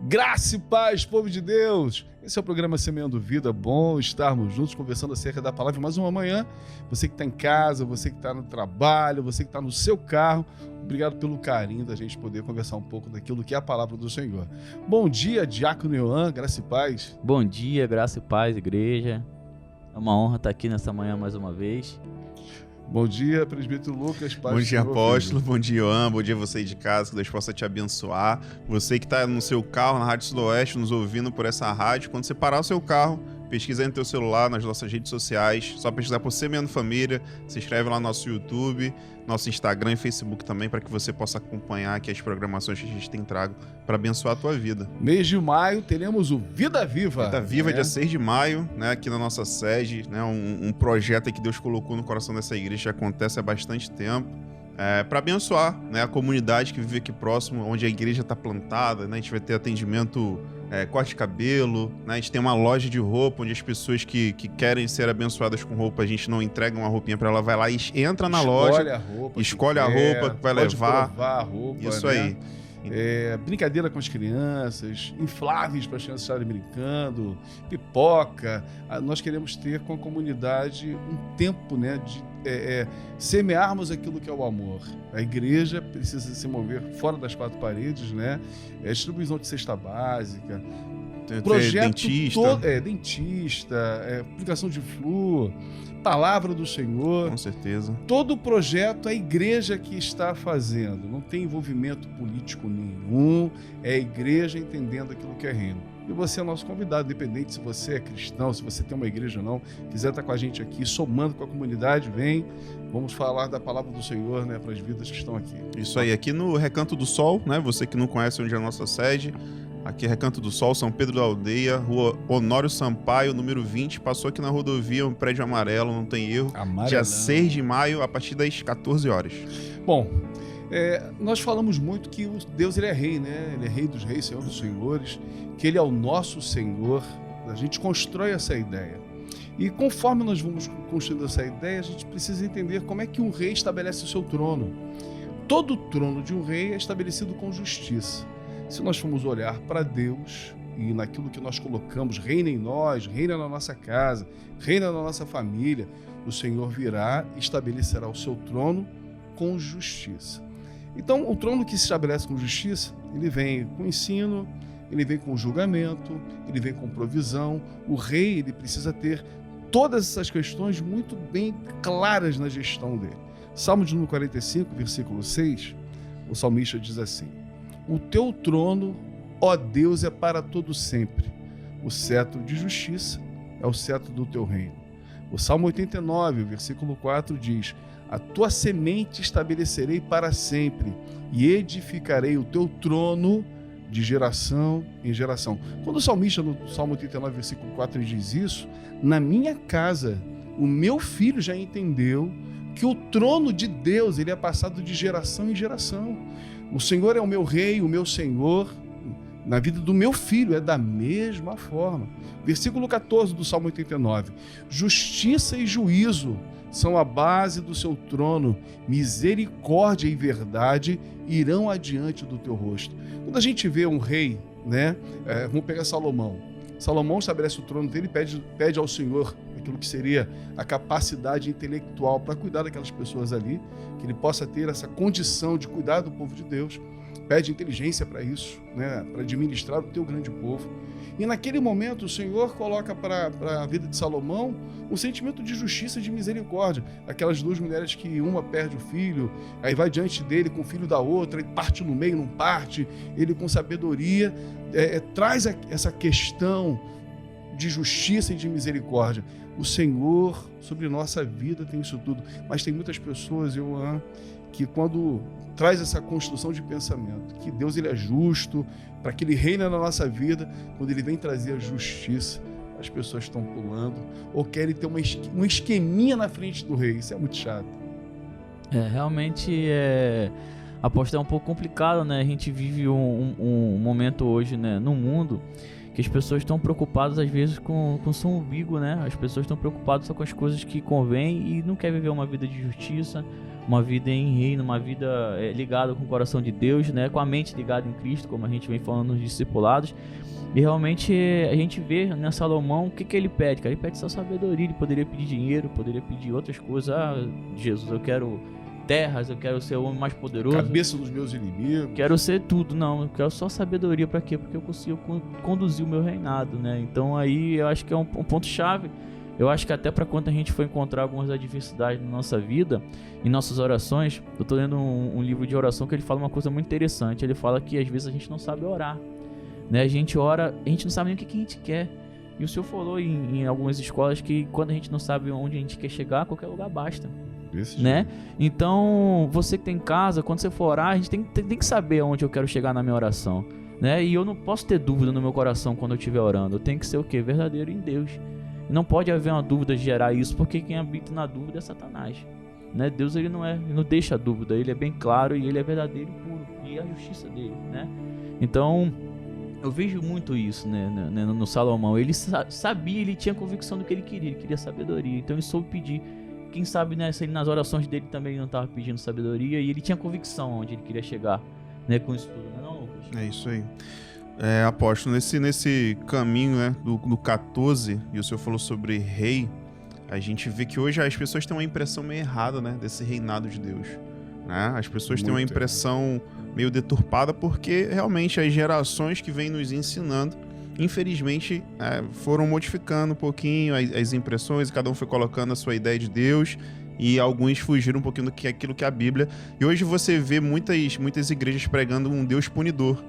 Graça e paz, povo de Deus! Esse é o programa Semeando Vida. Bom estarmos juntos conversando acerca da palavra mais uma manhã. Você que está em casa, você que está no trabalho, você que está no seu carro, obrigado pelo carinho da gente poder conversar um pouco daquilo que é a palavra do Senhor. Bom dia, Diácono Ioan, graça e paz. Bom dia, graça e paz, igreja. É uma honra estar aqui nessa manhã mais uma vez. Bom dia, presbítero Lucas. Paz Bom dia, Senhor, apóstolo. filho. Bom dia, Ioan. Bom dia você aí de casa, que Deus possa te abençoar. Você que está no seu carro, na Rádio Sudoeste, nos ouvindo por essa rádio, quando você parar o seu carro, pesquisa aí no teu celular, nas nossas redes sociais, só pesquisar por Semeando Família, se inscreve lá no nosso YouTube, nosso Instagram e Facebook também, para que você possa acompanhar aqui as programações que a gente tem trago para abençoar a tua vida. Mês de maio teremos o Vida Viva. Vida Viva, dia 6 de maio, né, aqui na nossa sede, né, um projeto aí que Deus colocou no coração dessa igreja, que acontece há bastante tempo, para abençoar, né, a comunidade que vive aqui próximo, onde a igreja está plantada, né, a gente vai ter atendimento, corte de cabelo, né, a gente tem uma loja de roupa, onde as pessoas que querem ser abençoadas com roupa, a gente não entrega uma roupinha para ela, vai lá e entra na loja, escolhe a roupa que vai levar, provar a roupa, isso né? aí. Brincadeira com as crianças, infláveis para as crianças estarem brincando, pipoca. Nós queremos ter com a comunidade um tempo, né, de semearmos aquilo que é o amor. A igreja precisa se mover fora das quatro paredes, né? Distribuição de cesta básica, projeto dentista, dentista, aplicação de flúor, palavra do Senhor. com certeza. Todo o projeto é a igreja que está fazendo, não tem envolvimento político nenhum, é a igreja entendendo aquilo que é reino. E você é nosso convidado, independente se você é cristão, se você tem uma igreja ou não, quiser estar com a gente aqui, somando com a comunidade, vem, vamos falar da palavra do Senhor, né, para as vidas que estão aqui. Isso aí, aqui no Recanto do Sol, né, você que não conhece onde é a nossa sede, aqui é Recanto do Sol, São Pedro da Aldeia, Rua Honório Sampaio, número 20, passou aqui na rodovia, um prédio amarelo, não tem erro. Amarelão. Dia 6 de maio, a partir das 14 horas. Bom, nós falamos muito que Deus ele é rei, né? Ele é rei dos reis, Senhor dos senhores, que ele é o nosso Senhor. A gente constrói essa ideia. E conforme nós vamos construindo essa ideia, a gente precisa entender como é que um rei estabelece o seu trono. Todo trono de um rei é estabelecido com justiça. Se nós formos olhar para Deus e naquilo que nós colocamos, reina em nós, reina na nossa casa, reina na nossa família, o Senhor virá e estabelecerá o seu trono com justiça. Então, o trono que se estabelece com justiça, ele vem com ensino, ele vem com julgamento, ele vem com provisão. O rei, ele precisa ter todas essas questões muito bem claras na gestão dele. Salmo de número 45, versículo 6, o salmista diz assim: o teu trono, ó Deus, é para todo sempre. O cetro de justiça é o cetro do teu reino. O Salmo 89, versículo 4 diz: a tua semente estabelecerei para sempre e edificarei o teu trono de geração em geração. Quando o salmista, no Salmo 89, versículo 4, ele diz isso, na minha casa, o meu filho já entendeu que o trono de Deus ele é passado de geração em geração. O Senhor é o meu rei, o meu Senhor, na vida do meu filho é da mesma forma. Versículo 14 do Salmo 89. Justiça e juízo são a base do seu trono, misericórdia e verdade irão adiante do teu rosto. Quando a gente vê um rei, né? Vamos pegar Salomão. Salomão estabelece o trono dele e pede ao Senhor aquilo que seria a capacidade intelectual para cuidar daquelas pessoas ali, que ele possa ter essa condição de cuidar do povo de Deus. Pede inteligência para isso, né? Para administrar o teu grande povo. E naquele momento o Senhor coloca para a vida de Salomão um sentimento de justiça e de misericórdia. Aquelas duas mulheres que uma perde o filho, aí vai diante dele com o filho da outra, e parte no meio, não parte. Ele com sabedoria traz essa questão de justiça e de misericórdia. O Senhor sobre nossa vida tem isso tudo. Mas tem muitas pessoas, que quando traz essa construção de pensamento, que Deus ele é justo, para que ele reine na nossa vida, quando ele vem trazer a justiça, as pessoas estão pulando, ou querem ter um esqueminha na frente do rei. Isso é muito chato. Realmente Apóstolo, é um pouco complicado, né? A gente vive um momento hoje, né, no mundo, que as pessoas estão preocupadas às vezes com o seu umbigo, né? As pessoas estão preocupadas só com as coisas que convêm e não quer viver uma vida de justiça, uma vida em reino, uma vida ligada com o coração de Deus, né? Com a mente ligada em Cristo, como a gente vem falando nos discipulados. E realmente a gente vê, né, Salomão, o que ele pede? Cara, ele pede só sabedoria. Ele poderia pedir dinheiro, poderia pedir outras coisas. Ah, Jesus, eu quero terras, eu quero ser o homem mais poderoso, Cabeça dos meus inimigos. quero ser tudo. Não, eu quero só sabedoria. Pra quê? Porque eu consigo conduzir o meu reinado, né? Então aí eu acho que é um ponto chave. Eu acho que até para quando a gente for encontrar algumas adversidades na nossa vida, em nossas orações, eu tô lendo um livro de oração que ele fala uma coisa muito interessante. Ele fala que às vezes a gente não sabe orar, né? A gente ora, a gente não sabe nem o que a gente quer. E o senhor falou em algumas escolas que quando a gente não sabe onde a gente quer chegar, qualquer lugar basta, né? Então, você que tem em casa, quando você for orar, a gente tem que saber onde eu quero chegar na minha oração, né? E eu não posso ter dúvida no meu coração quando eu estiver orando. Eu tenho que ser o quê? Verdadeiro em Deus. Não pode haver uma dúvida de gerar isso, porque quem habita na dúvida é Satanás, né? Deus, ele não deixa dúvida, ele é bem claro e ele é verdadeiro e puro, e é a justiça dele, né? Então, eu vejo muito isso, né, no Salomão. Ele sabia, ele tinha convicção do que ele queria sabedoria, então ele soube pedir. Quem sabe, né, se ele nas orações dele também ele não estava pedindo sabedoria, e ele tinha convicção onde ele queria chegar, né, com isso tudo, não, Lucas? É isso aí. Apóstolo, nesse caminho, né, do 14, e o senhor falou sobre rei, a gente vê que hoje as pessoas têm uma impressão meio errada, né, desse reinado de Deus, né? As pessoas têm uma impressão meio deturpada porque realmente as gerações que vêm nos ensinando, infelizmente, foram modificando um pouquinho as impressões, cada um foi colocando a sua ideia de Deus, e alguns fugiram um pouquinho daquilo que é a Bíblia. E hoje você vê muitas igrejas pregando um Deus punidor,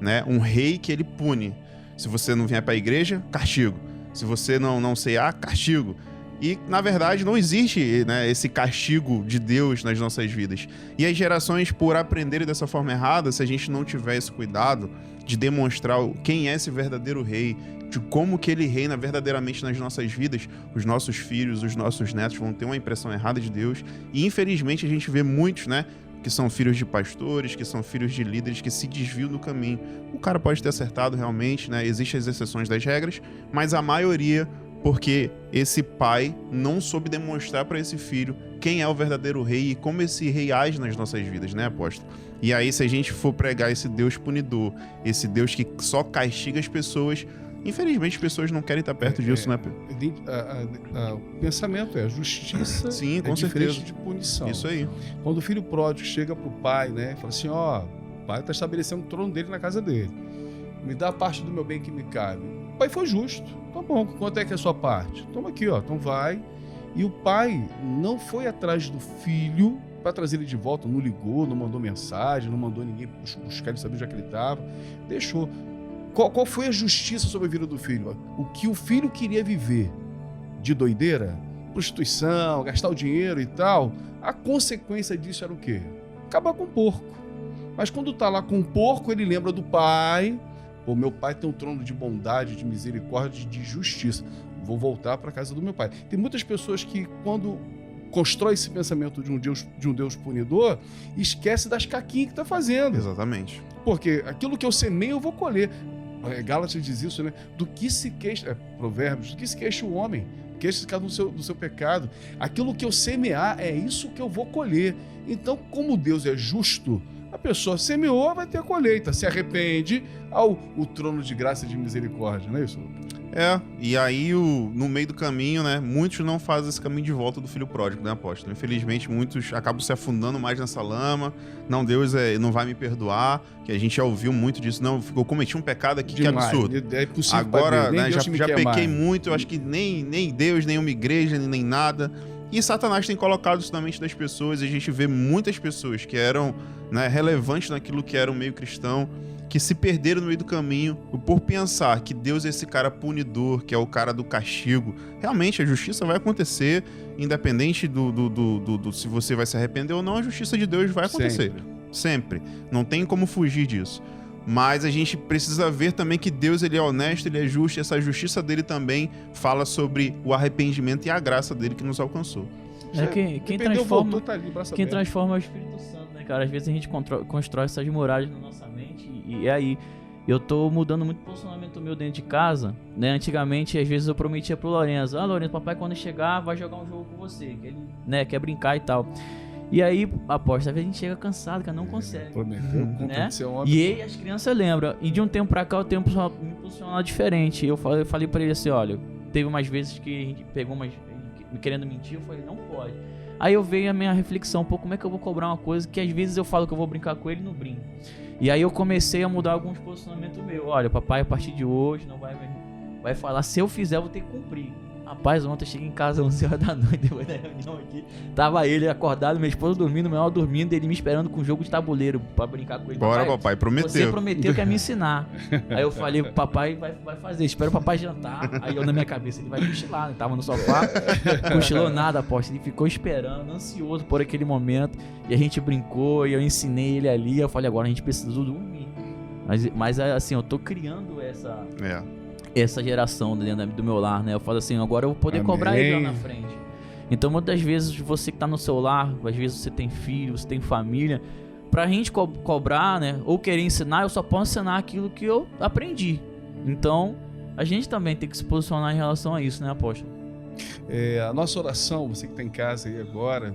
né? Um rei que ele pune. Se você não vier para a igreja, castigo. Se você não cear, castigo. E, na verdade, não existe, né, esse castigo de Deus nas nossas vidas. E as gerações, por aprenderem dessa forma errada, se a gente não tiver esse cuidado de demonstrar quem é esse verdadeiro rei, de como que ele reina verdadeiramente nas nossas vidas, os nossos filhos, os nossos netos vão ter uma impressão errada de Deus. E, infelizmente, a gente vê muitos, né, que são filhos de pastores, que são filhos de líderes que se desviam do caminho. O cara pode ter acertado realmente, né? Existem as exceções das regras, mas a maioria, porque esse pai não soube demonstrar para esse filho quem é o verdadeiro rei e como esse rei age nas nossas vidas, né, apóstolo? E aí, se a gente for pregar esse Deus punidor, esse Deus que só castiga as pessoas, infelizmente as pessoas não querem estar perto disso, né, Pedro? O pensamento é a justiça. Sim, com diferente certeza. de punição. Isso aí. Quando o filho pródigo chega pro pai, né, e fala assim, o pai está estabelecendo o trono dele na casa dele. Me dá a parte do meu bem que me cabe. O pai foi justo. Tá bom, quanto é que é a sua parte? Toma aqui, então vai. E o pai não foi atrás do filho para trazer ele de volta, não ligou, não mandou mensagem, não mandou ninguém buscar ele, saber onde é que ele estava. Deixou. Qual foi a justiça sobre a vida do filho? O que o filho queria viver de doideira, prostituição, gastar o dinheiro e tal, a consequência disso era o quê? Acabar com o porco. Mas quando tá lá com o porco, ele lembra do pai. Pô, meu pai tem um trono de bondade, de misericórdia, de justiça. Vou voltar para a casa do meu pai. Tem muitas pessoas que, quando constrói esse pensamento de um Deus punidor, esquece das caquinhas que está fazendo. Exatamente. Porque aquilo que eu semeio, eu vou colher. Gálatas diz isso, né? Do que se queixa, Provérbios, do que se queixa o homem? Queixa-se cada do seu pecado. Aquilo que eu semear, é isso que eu vou colher. Então, como Deus é justo, a pessoa semeou, vai ter a colheita. Se arrepende o trono de graça e de misericórdia, não é isso? E aí no meio do caminho, né, muitos não fazem esse caminho de volta do filho pródigo, né, apóstolo? Infelizmente, muitos acabam se afundando mais nessa lama. Não, Deus não vai me perdoar, que a gente já ouviu muito disso. Não, eu cometi um pecado aqui, demais, que absurdo. É possível. Agora, né, já pequei muito, eu acho que nem Deus, nenhuma igreja, nem nada. E Satanás tem colocado isso na mente das pessoas, e a gente vê muitas pessoas que eram, né, relevantes naquilo que era o meio cristão, que se perderam no meio do caminho por pensar que Deus é esse cara punidor, que é o cara do castigo. Realmente, a justiça vai acontecer, independente do se você vai se arrepender ou não, a justiça de Deus vai acontecer. Sempre. Não tem como fugir disso. Mas a gente precisa ver também que Deus, ele é honesto, ele é justo, e essa justiça dele também fala sobre o arrependimento e a graça dele que nos alcançou. Quem dependeu, transforma, voltou, tá ali, braço quem aberto. transforma é o Espírito Santo, né, cara? Às vezes a gente constrói essas muralhas na nossa mente e é aí. Eu tô mudando muito o posicionamento meu dentro de casa, né? Antigamente, às vezes eu prometia pro Lourenço, Lourenço, papai quando chegar vai jogar um jogo com você, que ele, né, quer brincar e tal. E aí, aposto, às vezes a gente chega cansado, cara, não consegue. Prometeu, Né? de ser homem. E ele, as crianças lembram. E de um tempo pra cá, o tempo só me posicionar diferente. Eu falei pra ele assim, olha, teve umas vezes que a gente pegou umas me querendo mentir, eu falei, não pode. Aí eu veio a minha reflexão, pô, como é que eu vou cobrar uma coisa que às vezes eu falo que eu vou brincar com ele e não brinco. E aí eu comecei a mudar alguns posicionamentos meus. Olha, papai, a partir de hoje não vai falar, se eu fizer, eu vou ter que cumprir. Rapaz, ontem eu cheguei em casa às 11 horas da noite, depois da reunião aqui. Tava ele acordado, minha esposa dormindo, meu irmão dormindo, ele me esperando com um jogo de tabuleiro pra brincar com ele. Bora, papai, prometeu. Você prometeu que ia me ensinar. Aí eu falei, papai vai fazer, espera o papai jantar. Aí eu na minha cabeça, ele vai cochilar, né? Tava no sofá, cochilou nada, aposto. Ele ficou esperando, ansioso por aquele momento. E a gente brincou, e eu ensinei ele ali. Eu falei, agora a gente precisa dormir. Mas assim, eu tô criando essa geração dentro do meu lar, né? Eu falo assim, agora eu vou poder cobrar ele lá na frente. Então, muitas vezes, você que tá no seu lar, às vezes você tem filho, você tem família, pra gente cobrar, né? Ou querer ensinar, eu só posso ensinar aquilo que eu aprendi. Então, a gente também tem que se posicionar em relação a isso, né, apóstolo? A nossa oração, você que tá em casa aí agora,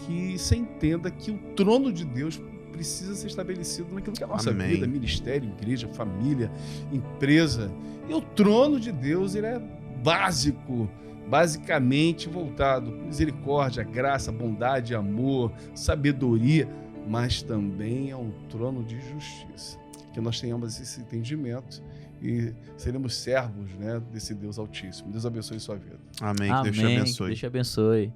que você entenda que o trono de Deus precisa ser estabelecido naquilo que é a nossa Amém. vida, ministério, igreja, família, empresa. E o trono de Deus, ele é basicamente voltado com misericórdia, graça, bondade, amor, sabedoria, mas também é um trono de justiça. Que nós tenhamos esse entendimento e seremos servos, né, desse Deus Altíssimo. Deus abençoe sua vida. Amém. Que Deus te abençoe. Deus te abençoe.